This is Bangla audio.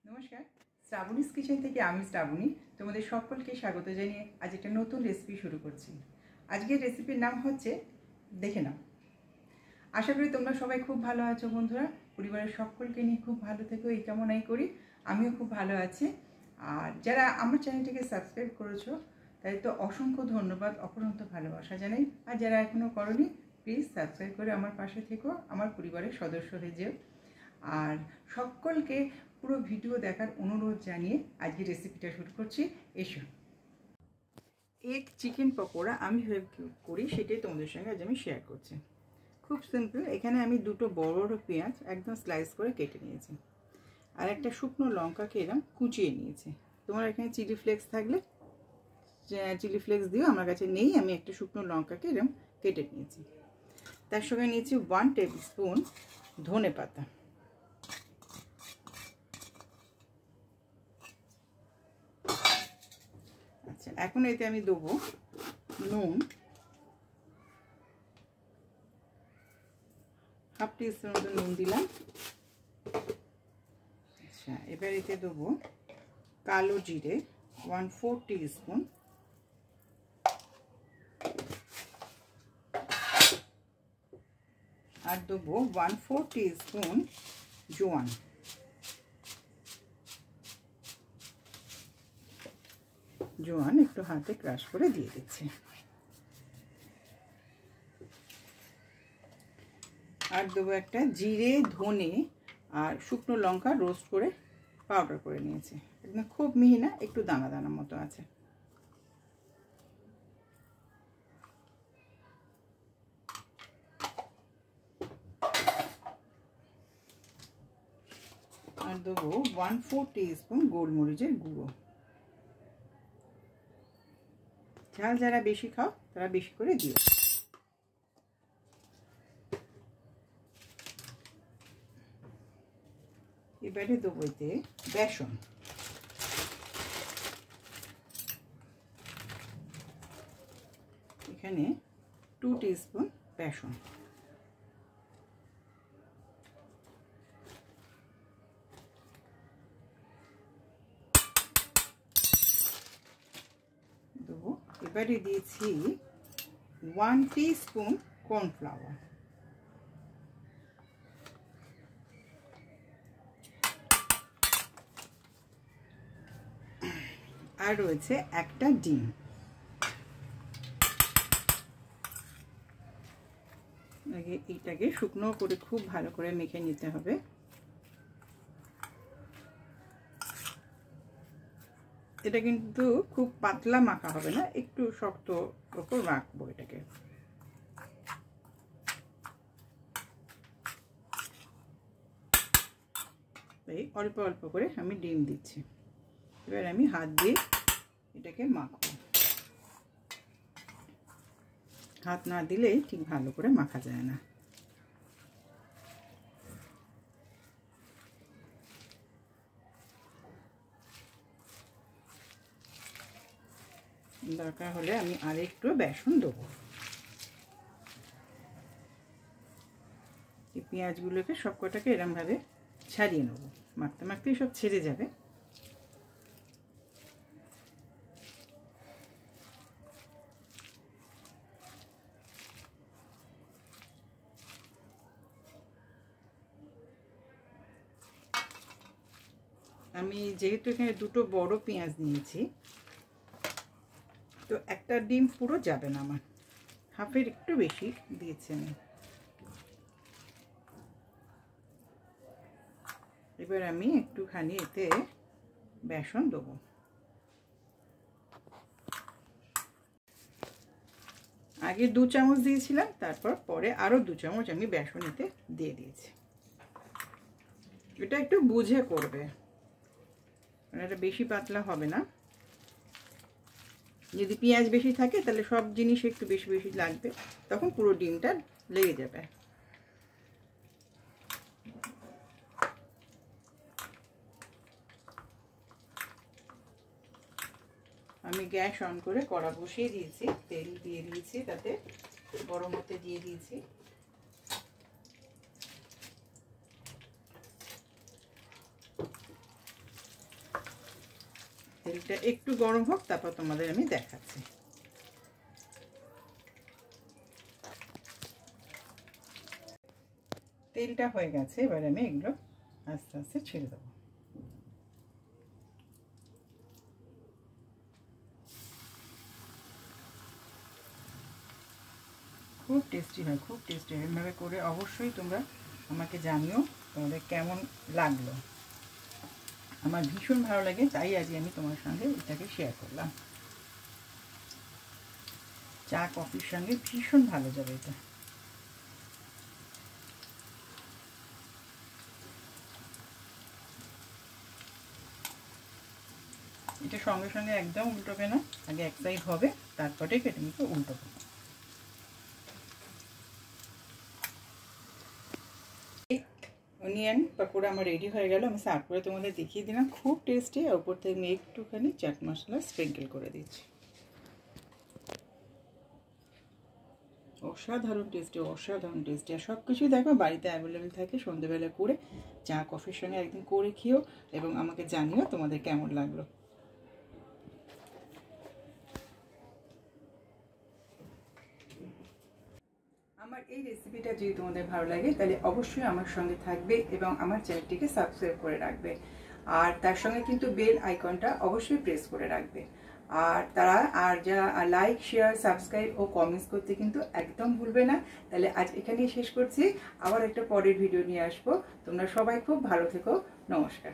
নমস্কার, শ্রাবণীস কিচেন থেকে আমি শ্রাবণী তোমাদের সকলকে স্বাগত জানিয়ে আজ একটা নতুন রেসিপি শুরু করছি। আজকের রেসিপির নাম হচ্ছে দেখে নাও। আশা করি তোমরা সবাই খুব ভালো আছো বন্ধুরা, পরিবারের সকলকে নিয়ে খুব ভালো থেকো এই কামনাই করি। আমিও খুব ভালো আছি। আর যারা আমার চ্যানেলটিকে সাবস্ক্রাইব করেছো তাই তো অসংখ্য ধন্যবাদ, অপরন্ত ভালোবাসা জানাই। আর যারা এখনও করোনি প্লিজ সাবস্ক্রাইব করে আমার পাশে থেকো, আমার পরিবারের সদস্য হয়ে যেও। আর সকলকে পুরো ভিডিও দেখার অনুরোধ জানিয়ে আজকে রেসিপিটা শুরু করছি। এসো, এগ চিকেন পকোড়া আমি করি সেটাই তোমাদের সঙ্গে আজ আমি শেয়ার করছি। খুব সিম্পল। এখানে আমি দুটো বড় বড় পেঁয়াজ একদম স্লাইস করে কেটে নিয়েছি, আর একটা শুকনো লঙ্কাকে এরকম কুচিয়ে নিয়েছি। তোমার এখানে চিলি ফ্লেক্স থাকলে চিলি ফ্লেক্স দিও, আমার কাছে নেই। আমি একটা শুকনো লঙ্কাকে এরকম কেটে নিয়েছি। তার সঙ্গে নিয়েছি 1 টেবিল স্পুন ধনে পাতা, এখন এতে আমি দেবো নুন, হাফ টিস্পুন মতো নুন দিলাম। আচ্ছা, এবার এতে দেবো কালো জিরে 1/4 টিস্পুন, আর দেবো 1/4 টিস্পুন জোয়ান। জোয়ান একটু হাতে ক্রাশ করে দিয়ে দিচ্ছি। আর দেবো একটা জিরে, ধনে আর শুকনো লঙ্কা রোস্ট করে পাউডার করে নিয়েছি। একদম খুব মিহি না, একটু দানা দানা মতো আছে। আর দেবো 1/4 টিস্পুন গোলমরিচের গুঁড়ো। ঝাল যারা বেশি খাও তারা বেশি করে দিও। এবারে দেবো এতে বেসন। এখানে 2 টিস্পুন বেসন। দেবো। এবারে দিয়েছি 1 টিস্পুন কর্নফ্লাওয়ার। আর রয়েছে একটা ডিম। এইটাকে শুকনো করে খুব ভালো করে মেখে নিতে হবে। এটা কিন্তু খুব পাতলা মাখা হবে না, একটু শক্ত করে রাখবো এটাকে। এই অল্প অল্প করে আমি ডিম দিচ্ছি। এবার আমি হাত দিয়ে এটাকে মাখবো। হাত না দিলেই ঠিক ভালো করে মাখা যায় না। দরকার হলে আমি আরেকটু বেসন দেবো। এই পেঁয়াজগুলোকে সবকটাকে এরমভাবে ছাড়িয়ে নেব। মাখতে মাখতেই সব ছেড়ে যাবে। আমি যেহেতু এখানে দুটো বড় পেঁয়াজ নিয়েছি, তো একটা ডিম পুরো যাবে না, আমার হাফের একটু বেশি দিয়েছি আমি। এবার আমি একটুখানি এতে বেসন দেবো। আগে 2 চামচ দিয়েছিলাম, তারপর পরে আরও 2 চামচ আমি বেসন এতে দিয়ে দিয়েছি। এটা একটু বুঝে করবে, মানে এটা বেশি পাতলা হবে না। যদি পেঁয়াজ বেশি থাকে তাহলে সব জিনিস একটু বেশি বেশি লাগবে, তখন পুরো ডিমটা লেগে যাবে। আমি গ্যাস অন করে কড়া বসিয়ে দিয়েছি, তেল দিয়ে দিয়েছি, তাতে গরম হতে দিয়ে দিয়েছি। তেলটা একটু গরম হোক, তারপর তোমাদের আমি দেখাচ্ছি। তেলটা হয়ে গেছে, এবার আমি এগুলো আস্তে আস্তে ছেড়ে দেবো। খুব টেস্টি হয়, খুব টেস্টি হয়। এভাবে করে অবশ্যই তোমরা আমাকে জানিও তোমাদের কেমন লাগলো। আমার ভীষণ ভালো লাগে, তাই আজ আমি তোমার সঙ্গে এটাকে শেয়ার করলাম। চা কফির সঙ্গে ভীষণ ভালো যাবে এটা। এটা সঙ্গে সঙ্গে একদম উল্টোবে না, আগে এক সাইড হবে, তারপরে কেটে নিতে উল্টোবে। অনিয়ন পকোড়া আমার রেডি হয়ে গেল। আমি সার্ভ করে তোমাদের দেখিয়ে দিলাম, খুব টেস্টি। ওপর থেকে আমি একটুখানি চাট মশলা স্প্রিঙ্কেল করে দিচ্ছি। অসাধারণ টেস্টি, অসাধারণ টেস্টি। আর সব কিছুই দেখো বাড়িতে অ্যাভেলেবেল থাকে। সন্ধ্যেবেলা করে চা কফির সঙ্গে একদিন করে খেও এবং আমাকে জানিও তোমাদের কেমন লাগলো। আমার এই রেসিপিটা যদি তোমাদের ভালো লাগে তাহলে অবশ্যই আমার সঙ্গে থাকবে এবং আমার চ্যানেলটিকে সাবস্ক্রাইব করে রাখবে। আর তার সঙ্গে কিন্তু বেল আইকনটা অবশ্যই প্রেস করে রাখবে। আর যারা লাইক, শেয়ার, সাবস্ক্রাইব ও কমেন্টস করতে কিন্তু একদম ভুলবে না। তাহলে আজ এখানেই শেষ করছি, আবার একটা পরের ভিডিও নিয়ে আসবো। তোমরা সবাই খুব ভালো থেকো। নমস্কার।